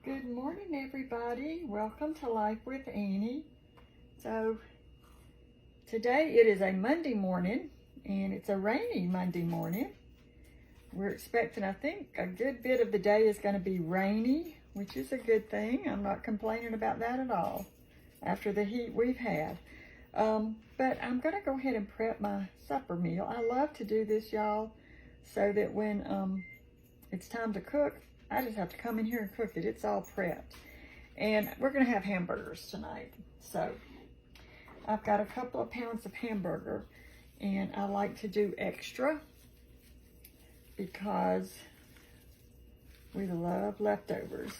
Good morning, everybody. Welcome to Life with Annie. So today it is a Monday morning, and it's a rainy Monday morning. We're expecting, I think, a good bit of the day is going to be rainy, which is a good thing. I'm not complaining about that at all after the heat we've had. But I'm going to go ahead and prep my supper meal. I love to do this, y'all, so that when it's time to cook, I just have to come in here and cook it. It's all prepped. And we're going to have hamburgers tonight. So I've got a couple of pounds of hamburger, and I like to do extra because we love leftovers.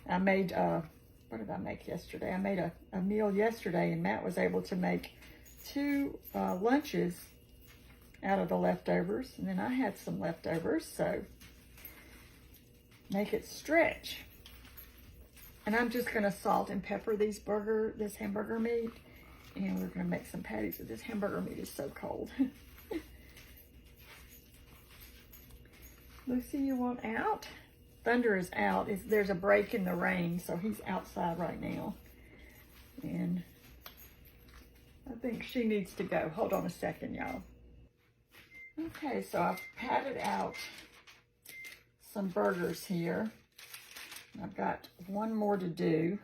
I made, what did I make yesterday? I made a meal yesterday, and Matt was able to make two lunches out of the leftovers. And then I had some leftovers, so make it stretch. And I'm just gonna salt and pepper this hamburger meat, and we're gonna make some patties. This hamburger meat is so cold. Lucy, you want out? Thunder is out. There's a break in the rain, so he's outside right now. And I think she needs to go. Hold on a second, y'all. Okay, so I've patted out some burgers here. I've got one more to do.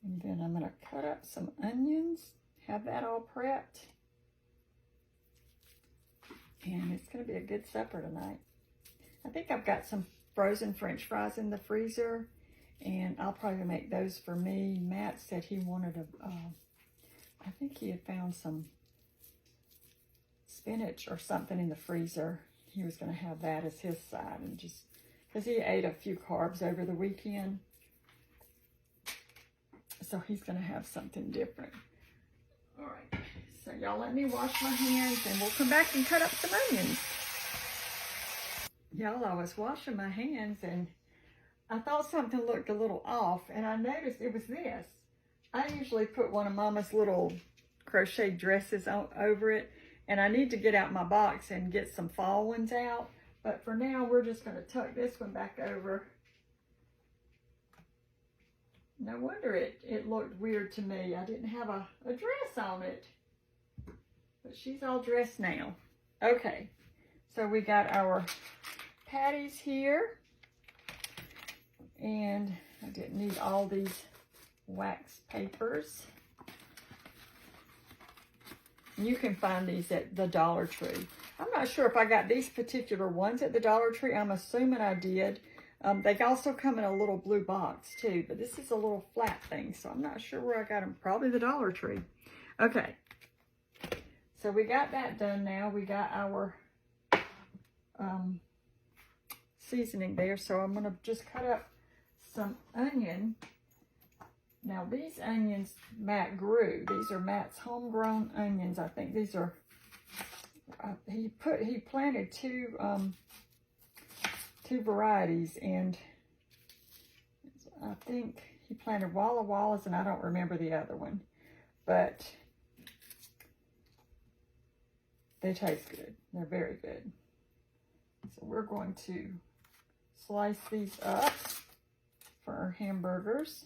And then I'm going to cut up some onions, have that all prepped. And it's going to be a good supper tonight. I think I've got some frozen French fries in the freezer, and I'll probably make those for me. Matt said he wanted I think he had found some spinach or something in the freezer. He was going to have that as his side, and just because he ate a few carbs over the weekend, so he's going to have something different. All right, so y'all let me wash my hands, and we'll come back and cut up some onions. Y'all, I was washing my hands, and I thought something looked a little off, and I noticed it was this. I usually put one of Mama's little crochet dresses over it, and I need to get out my box and get some fall ones out. But for now, we're just going to tuck this one back over. No wonder it looked weird to me. I didn't have a dress on it. But she's all dressed now. Okay, so we got our patties here. And I didn't need all these wax papers. You can find these at the Dollar Tree. I'm not sure if I got these particular ones at the Dollar Tree. I'm assuming I did. They also come in a little blue box too, but this is a little flat thing, so I'm not sure where I got them. Probably the Dollar Tree. Okay, so we got that done now. We got our seasoning there, so I'm going to just cut up some onion. Now these onions Matt grew. These are Matt's homegrown onions. I think these are, he planted two varieties, and I think he planted Walla Wallas, and I don't remember the other one, but they taste good. They're very good. So we're going to slice these up for our hamburgers.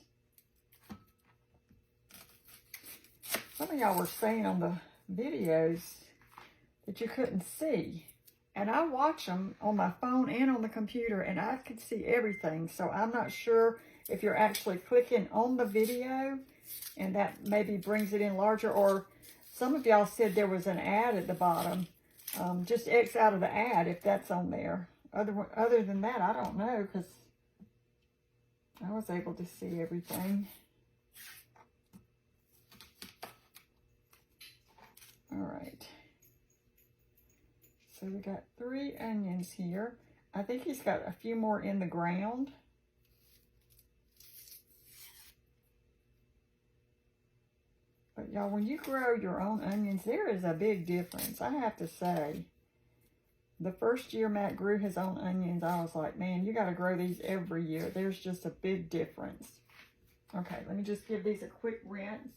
Some of y'all were saying on the videos that you couldn't see. And I watch them on my phone and on the computer, and I could see everything. So I'm not sure if you're actually clicking on the video and that maybe brings it in larger, or some of y'all said there was an ad at the bottom. Just X out of the ad if that's on there. Other than that, I don't know, because I was able to see everything. All right, so we got 3 onions here. I think he's got a few more in the ground. But y'all, when you grow your own onions, there is a big difference, I have to say. The first year Matt grew his own onions, I was like, man, you got to grow these every year. There's just a big difference. Okay, let me just give these a quick rinse.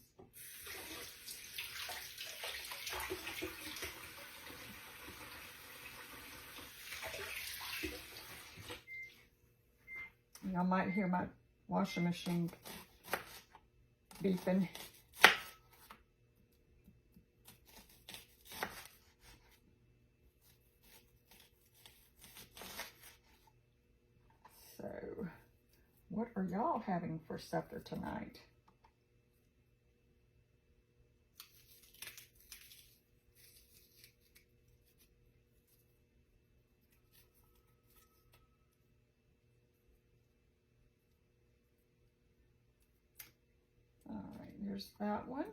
Y'all might hear my washing machine beeping. So, what are y'all having for supper tonight? All right, there's that one.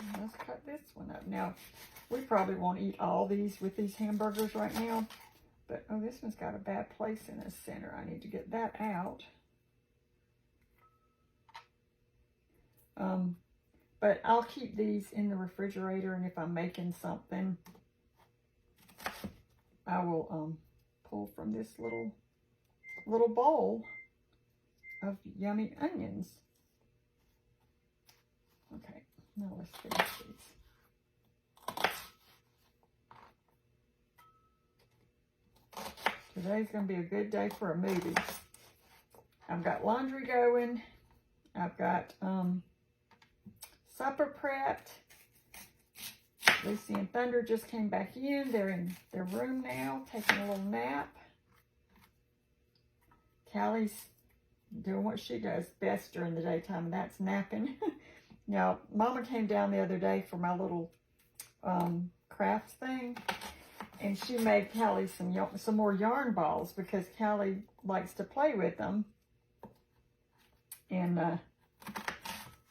And let's cut this one up. Now, we probably won't eat all these with these hamburgers right now. But, oh, this one's got a bad place in the center. I need to get that out. But I'll keep these in the refrigerator, and if I'm making something, I will pull from this little bowl of yummy onions. Okay, now let's finish these. Today's going to be a good day for a movie. I've got laundry going. I've got supper prepped. Lucy and Thunder just came back in. They're in their room now, taking a little nap. Callie's doing what she does best during the daytime, and that's napping. Now, Mama came down the other day for my little crafts thing, and she made Callie some more yarn balls because Callie likes to play with them. And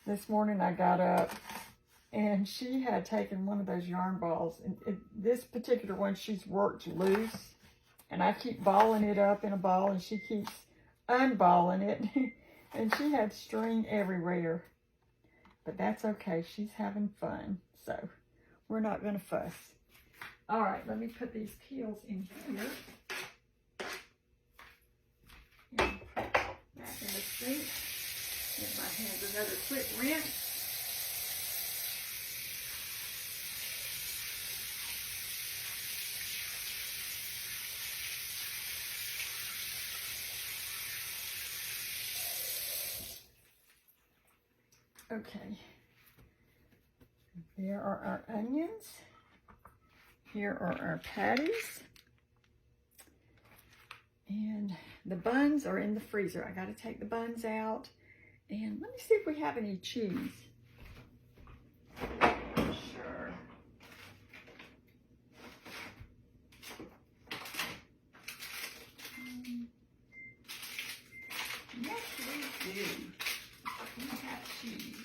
this morning I got up, and she had taken one of those yarn balls. And this particular one, she's worked loose, and I keep balling it up in a ball, and she keeps unballing it. And she had string everywhere. But that's okay. She's having fun. So we're not going to fuss. All right, let me put these peels in here. And put that in the sink. Give my hands another quick rinse. Okay. There are our onions. Here are our patties. And the buns are in the freezer. I got to take the buns out. And let me see if we have any cheese. Sure. Yes, we do. We have cheese.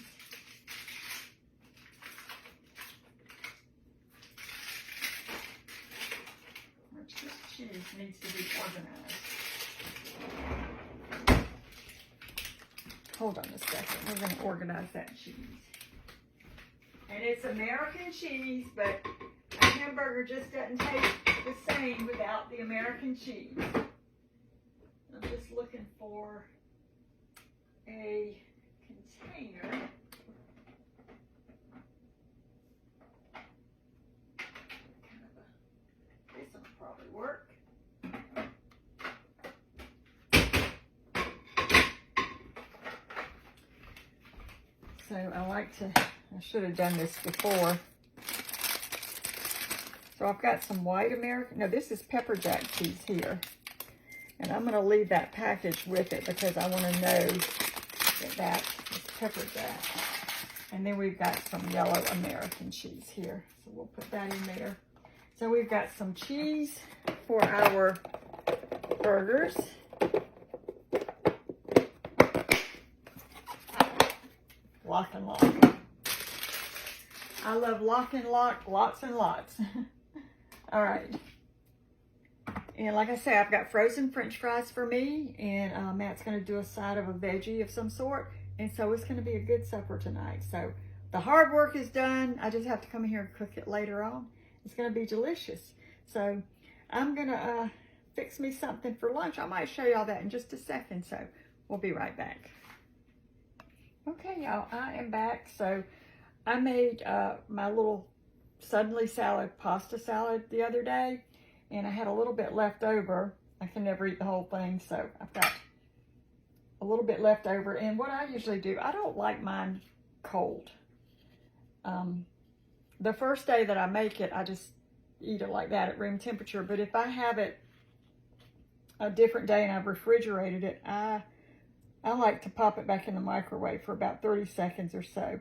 This cheese needs to be organized. Hold on a second. We're going to organize that cheese. And it's American cheese, but a hamburger just doesn't taste the same without the American cheese. I'm just looking for a container. This one will probably work. So I should have done this before. So I've got some white American, no, this is pepper jack cheese here. And I'm going to leave that package with it because I want to know that is pepper jack. And then we've got some yellow American cheese here. So we'll put that in there. So we've got some cheese for our burgers. Lock and lock. I love lock and lock, lots and lots. All right. And like I say, I've got frozen French fries for me, and Matt's going to do a side of a veggie of some sort. And so it's going to be a good supper tonight. So the hard work is done. I just have to come here and cook it later on. It's going to be delicious. So I'm going to fix me something for lunch. I might show y'all that in just a second. So we'll be right back. Okay, y'all, I am back. So I made my little suddenly salad, pasta salad the other day, and I had a little bit left over. I can never eat the whole thing, so I've got a little bit left over. And what I usually do, I don't like mine cold. The first day that I make it, I just eat it like that at room temperature. But if I have it a different day and I've refrigerated it, I like to pop it back in the microwave for about 30 seconds or so.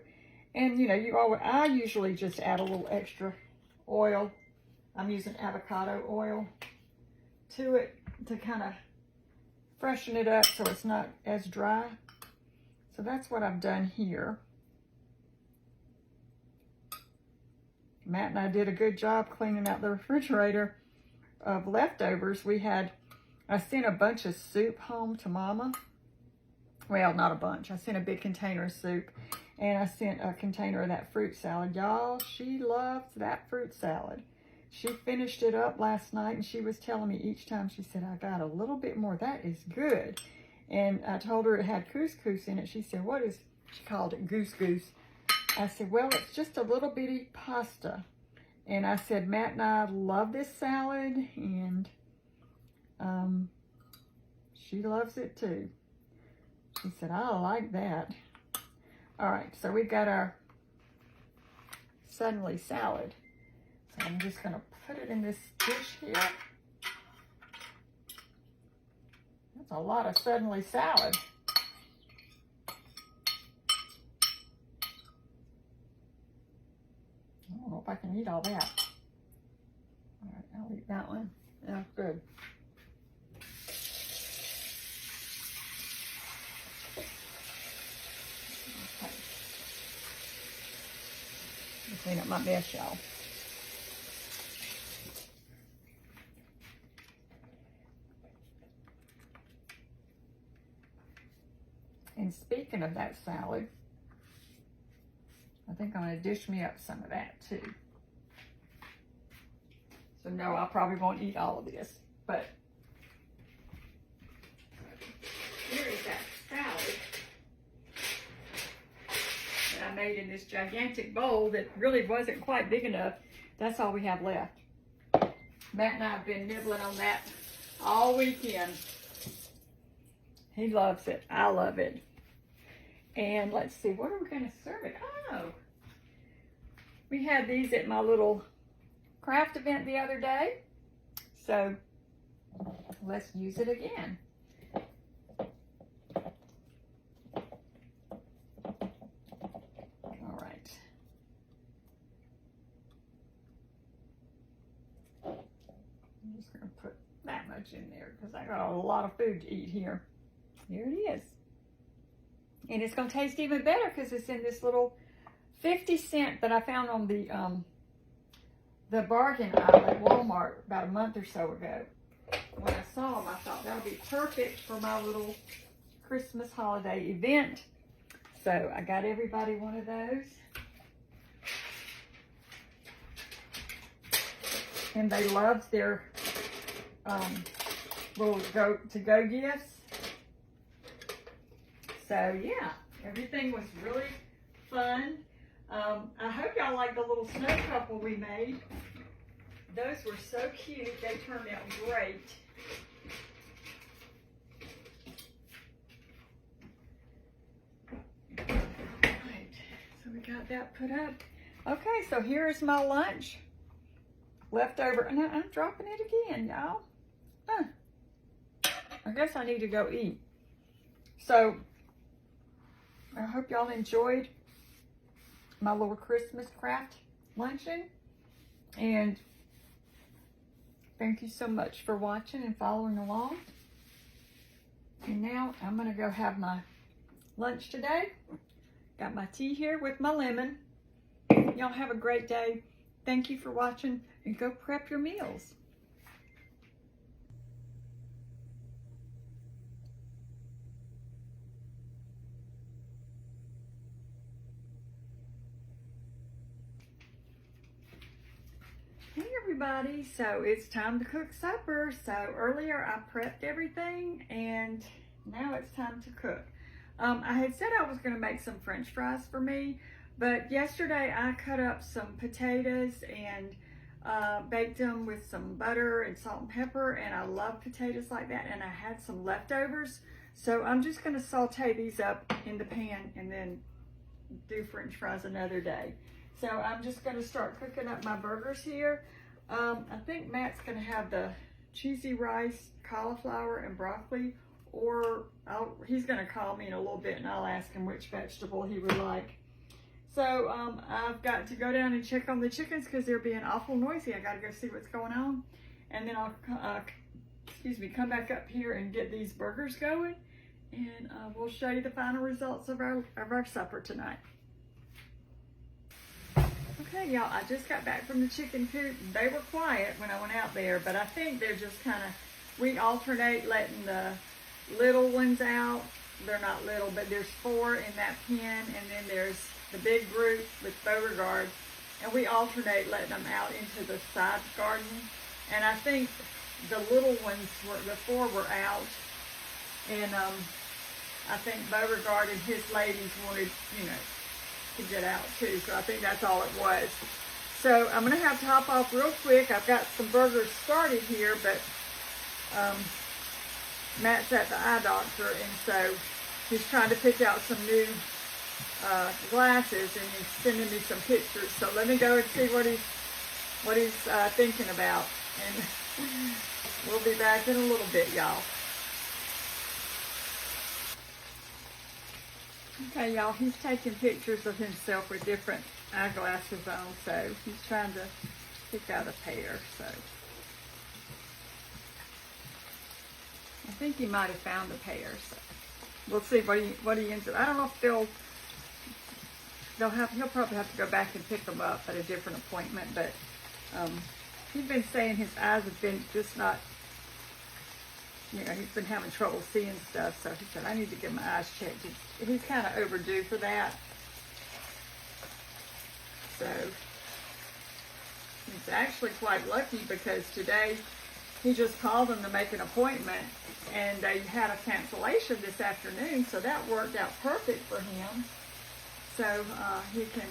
And you know, I usually just add a little extra oil. I'm using avocado oil to it to kind of freshen it up so it's not as dry. So that's what I've done here. Matt and I did a good job cleaning out the refrigerator of leftovers. I sent a bunch of soup home to Mama. Well, not a bunch. I sent a big container of soup, and I sent a container of that fruit salad. Y'all, she loves that fruit salad. She finished it up last night, and she was telling me each time, she said, I got a little bit more. That is good. And I told her it had couscous in it. She said, what is, she called it goose. I said, well, it's just a little bitty pasta. And I said, Matt and I love this salad, and she loves it too. She said, I like that. All right, so we've got our suddenly salad. So I'm just gonna put it in this dish here. That's a lot of suddenly salad. I don't know if I can eat all that. All right, I'll eat that one. Yeah, good. Okay. Clean up my mess, y'all. And speaking of that salad, I think I'm going to dish me up some of that too. So no, I probably won't eat all of this, but here is that salad that I made in this gigantic bowl that really wasn't quite big enough. That's all we have left. Matt and I have been nibbling on that all weekend. He loves it. I love it. And let's see, what are we going to serve it? Oh, we had these at my little craft event the other day. So let's use it again. All right. I'm just going to put that much in there because I got a lot of food to eat here. There it is. And it's going to taste even better because it's in this little 50-cent that I found on the bargain aisle at Walmart about a month or so ago. When I saw them, I thought that would be perfect for my little Christmas holiday event. So I got everybody one of those. And they loved their little to-go gifts. So yeah, everything was really fun. I hope y'all like the little snow couple we made. Those were so cute. They turned out great. Right, so we got that put up. Okay, so here's my lunch. Leftover, and I'm dropping it again, y'all. I guess I need to go eat. So, I hope y'all enjoyed my little Christmas craft luncheon. And thank you so much for watching and following along. And now I'm going to go have my lunch today. Got my tea here with my lemon. Y'all have a great day. Thank you for watching, and go prep your meals. Hey everybody, so it's time to cook supper. So earlier I prepped everything and now it's time to cook. I had said I was going to make some French fries for me, but yesterday I cut up some potatoes and baked them with some butter and salt and pepper, and I love potatoes like that, and I had some leftovers. So I'm just gonna saute these up in the pan and then do French fries another day. So I'm just gonna start cooking up my burgers here. I think Matt's gonna have the cheesy rice, cauliflower, and broccoli, or he's gonna call me in a little bit and I'll ask him which vegetable he would like. So I've got to go down and check on the chickens because they're being awful noisy. I gotta go see what's going on. And then I'll, come back up here and get these burgers going. And we'll show you the final results of our supper tonight. Okay, y'all, I just got back from the chicken coop. They were quiet when I went out there, but I think they're just kind of, we alternate letting the little ones out. They're not little, but there's 4 in that pen, and then there's the big group with Beauregard, and we alternate letting them out into the side garden. And I think the little ones, the 4 were out, and I think Beauregard and his ladies wanted, to get out too, so I think that's all it was. So I'm gonna have to hop off real quick. I've got some burgers started here, but Matt's at the eye doctor, and so he's trying to pick out some new glasses, and he's sending me some pictures. So let me go and see what he's thinking about, and we'll be back in a little bit, y'all. Okay, y'all, he's taking pictures of himself with different eyeglasses on, so he's trying to pick out a pair. So I think he might have found a pair. So we'll see what he ends up. I don't know if he'll probably have to go back and pick them up at a different appointment. But he's been saying his eyes have been just not. He's been having trouble seeing stuff, so he said, I need to get my eyes checked. He's kind of overdue for that. So he's actually quite lucky because today he just called them to make an appointment, and they had a cancellation this afternoon, so that worked out perfect for him. So he can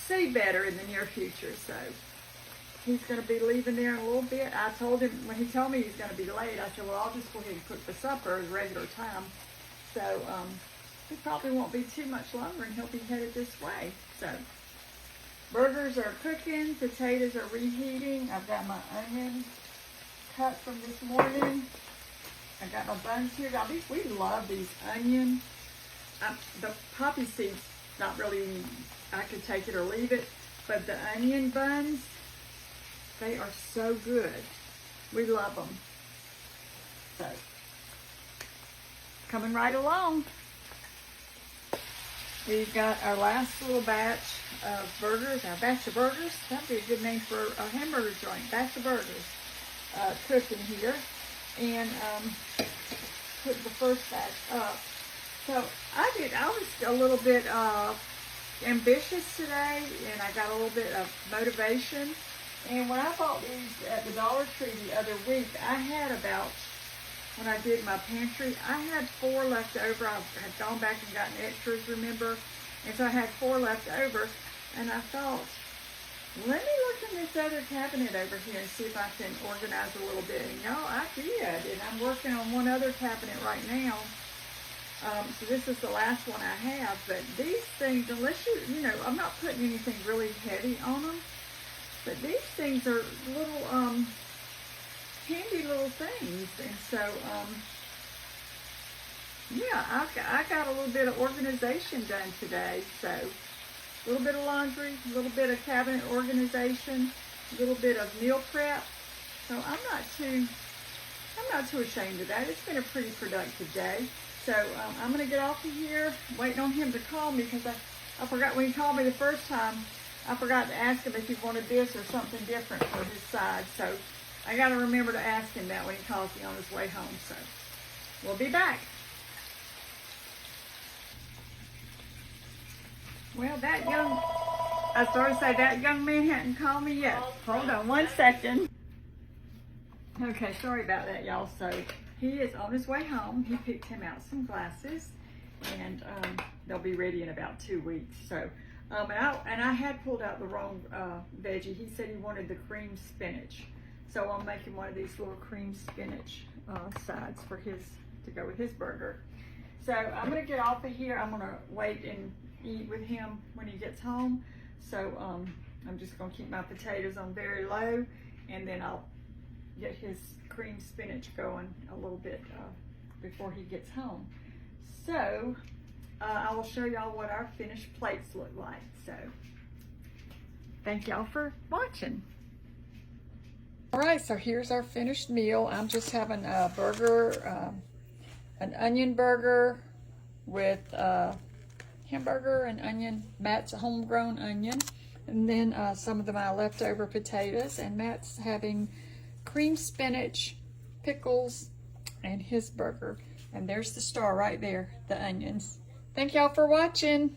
see better in the near future. So he's going to be leaving there in a little bit. I told him, when he told me he's going to be late, I said, well, I'll just go ahead and cook the supper at regular time. So he probably won't be too much longer, and he'll be headed this way. So burgers are cooking, potatoes are reheating. I've got my onion cut from this morning. I got my buns here. Now, we love these onion. The poppy seeds, not really, I could take it or leave it, but the onion buns, they are so good. We love them. So, coming right along. We've got our last little batch of burgers, our batch of burgers. That'd be a good name for a hamburger joint, batch of burgers, cooking here. And put the first batch up. So I was a little bit ambitious today, and I got a little bit of motivation. And when I bought these at the Dollar Tree the other week, I had about, when I did my pantry, I had 4 left over. I had gone back and gotten extras, remember? And so I had 4 left over. And I thought, let me look in this other cabinet over here and see if I can organize a little bit. And y'all, I did. And I'm working on one other cabinet right now. So this is the last one I have. But these things, unless I'm not putting anything really heavy on them. But these things are little, handy little things. And so, yeah, I got a little bit of organization done today. So, a little bit of laundry, a little bit of cabinet organization, a little bit of meal prep. So, I'm not too ashamed of that. It's been a pretty productive day. So, I'm going to get off of here, waiting on him to call me, because I forgot when he called me the first time. I forgot to ask him if he wanted this or something different for his side. So I got to remember to ask him that when he calls me on his way home. So we'll be back. Well, I started to say that young man hadn't called me yet. Hold on 1 second. Okay, sorry about that, y'all. So he is on his way home. He picked him out some glasses, and they'll be ready in about 2 weeks. So. And I had pulled out the wrong veggie. He said he wanted the cream spinach. So I'm making one of these little cream spinach sides for to go with his burger. So I'm gonna get off of here. I'm gonna wait and eat with him when he gets home. So I'm just gonna keep my potatoes on very low, and then I'll get his cream spinach going a little bit before he gets home. So I will show y'all what our finished plates look like. So thank y'all for watching. All right, so here's our finished meal. I'm just having a burger, an onion burger with hamburger and onion. Matt's a homegrown onion. And then some of my leftover potatoes. And Matt's having cream spinach, pickles, and his burger. And there's the star right there, the onions. Thank y'all for watching.